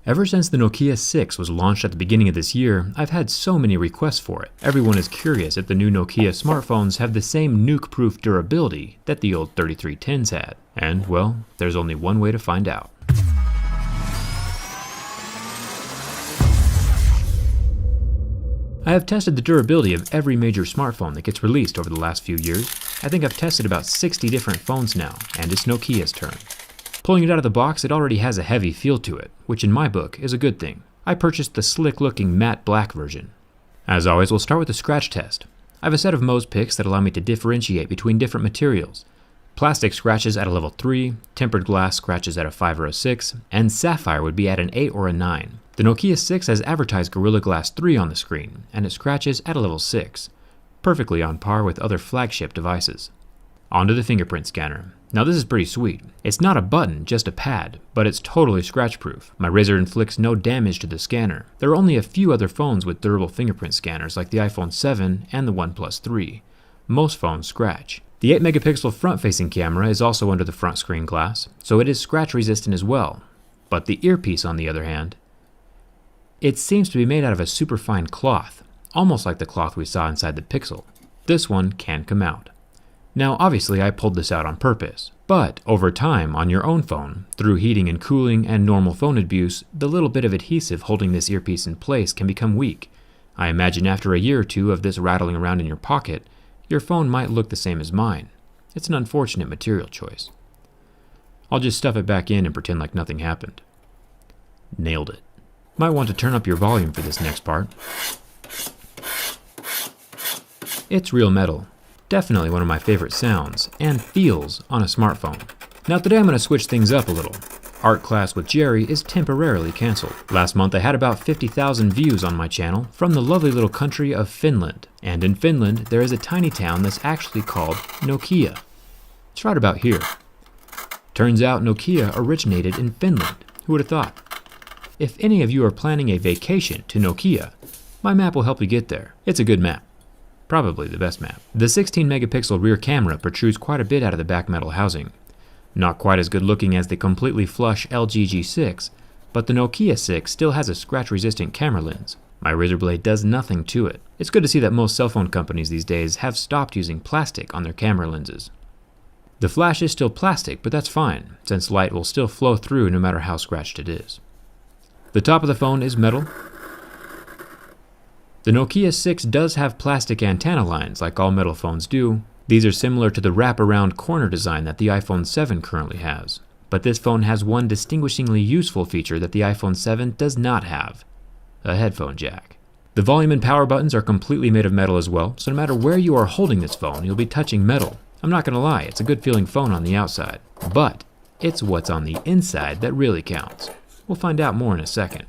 Ever since the Nokia 6 was launched at the beginning of this year, I've had so many requests for it. Everyone is curious if the new Nokia smartphones have the same nuke-proof durability that the old 3310s had. And, well, there's only one way to find out. I have tested the durability of every major smartphone that gets released over the last few years. I think I've tested about 60 different phones now, and it's Nokia's turn. Pulling it out of the box, it already has a heavy feel to it, which in my book is a good thing. I purchased the slick-looking matte black version. As always, we'll start with the scratch test. I have a set of Mohs picks that allow me to differentiate between different materials. Plastic scratches at a level 3, tempered glass scratches at a 5 or a 6, and sapphire would be at an 8 or a 9. The Nokia 6 has advertised Gorilla Glass 3 on the screen, and it scratches at a level 6, perfectly on par with other flagship devices. Onto the fingerprint scanner. Now this is pretty sweet. It's not a button, just a pad, but it's totally scratch-proof. My razor inflicts no damage to the scanner. There are only a few other phones with durable fingerprint scanners like the iPhone 7 and the OnePlus 3. Most phones scratch. The 8-megapixel front-facing camera is also under the front screen glass, so it is scratch-resistant as well. But the earpiece, on the other hand, it seems to be made out of a superfine cloth, almost like the cloth we saw inside the Pixel. This one can come out. Now obviously I pulled this out on purpose, but over time on your own phone, through heating and cooling and normal phone abuse, the little bit of adhesive holding this earpiece in place can become weak. I imagine after a year or two of this rattling around in your pocket, your phone might look the same as mine. It's an unfortunate material choice. I'll just stuff it back in and pretend like nothing happened. Nailed it. Might want to turn up your volume for this next part. It's real metal. Definitely one of my favorite sounds and feels on a smartphone. Now today I'm going to switch things up a little. Art Class with Jerry is temporarily cancelled. Last month I had about 50,000 views on my channel from the lovely little country of Finland. And in Finland there is a tiny town that's actually called Nokia. It's right about here. Turns out Nokia originated in Finland. Who would have thought? If any of you are planning a vacation to Nokia, my map will help you get there. It's a good map. Probably the best map. The 16-megapixel rear camera protrudes quite a bit out of the back metal housing. Not quite as good looking as the completely flush LG G6, but the Nokia 6 still has a scratch-resistant camera lens. My razor blade does nothing to it. It's good to see that most cell phone companies these days have stopped using plastic on their camera lenses. The flash is still plastic, but that's fine, since light will still flow through no matter how scratched it is. The top of the phone is metal. The Nokia 6 does have plastic antenna lines like all metal phones do. These are similar to the wrap-around corner design that the iPhone 7 currently has. But this phone has one distinguishingly useful feature that the iPhone 7 does not have: a headphone jack. The volume and power buttons are completely made of metal as well, so no matter where you are holding this phone, you'll be touching metal. I'm not gonna lie, it's a good feeling phone on the outside. But it's what's on the inside that really counts. We'll find out more in a second.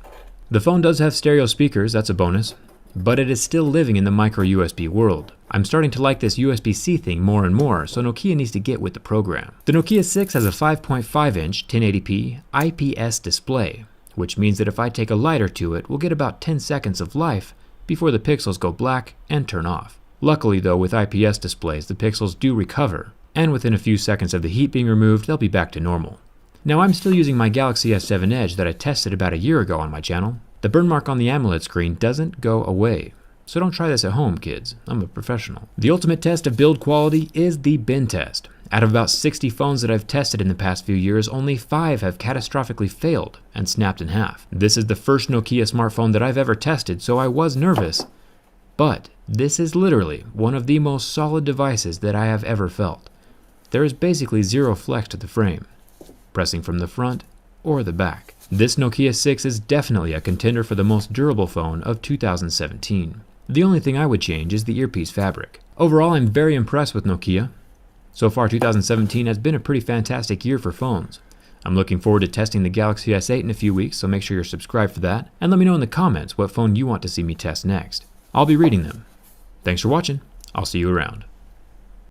The phone does have stereo speakers, that's a bonus. But it is still living in the micro USB world. I'm starting to like this USB-C thing more and more, so Nokia needs to get with the program. The Nokia 6 has a 5.5-inch 1080p IPS display, which means that if I take a lighter to it, we'll get about 10 seconds of life before the pixels go black and turn off. Luckily though, with IPS displays, the pixels do recover, and within a few seconds of the heat being removed, they'll be back to normal. Now I'm still using my Galaxy S7 Edge that I tested about a year ago on my channel. The burn mark on the AMOLED screen doesn't go away, so don't try this at home, kids. I'm a professional. The ultimate test of build quality is the bin test. Out of about 60 phones that I've tested in the past few years, only 5 have catastrophically failed and snapped in half. This is the first Nokia smartphone that I've ever tested, so I was nervous. But this is literally one of the most solid devices that I have ever felt. There is basically zero flex to the frame, pressing from the front or the back. This Nokia 6 is definitely a contender for the most durable phone of 2017. The only thing I would change is the earpiece fabric. Overall, I'm very impressed with Nokia. So far, 2017 has been a pretty fantastic year for phones. I'm looking forward to testing the Galaxy S8 in a few weeks, so make sure you're subscribed for that, and let me know in the comments what phone you want to see me test next. I'll be reading them. Thanks for watching. I'll see you around.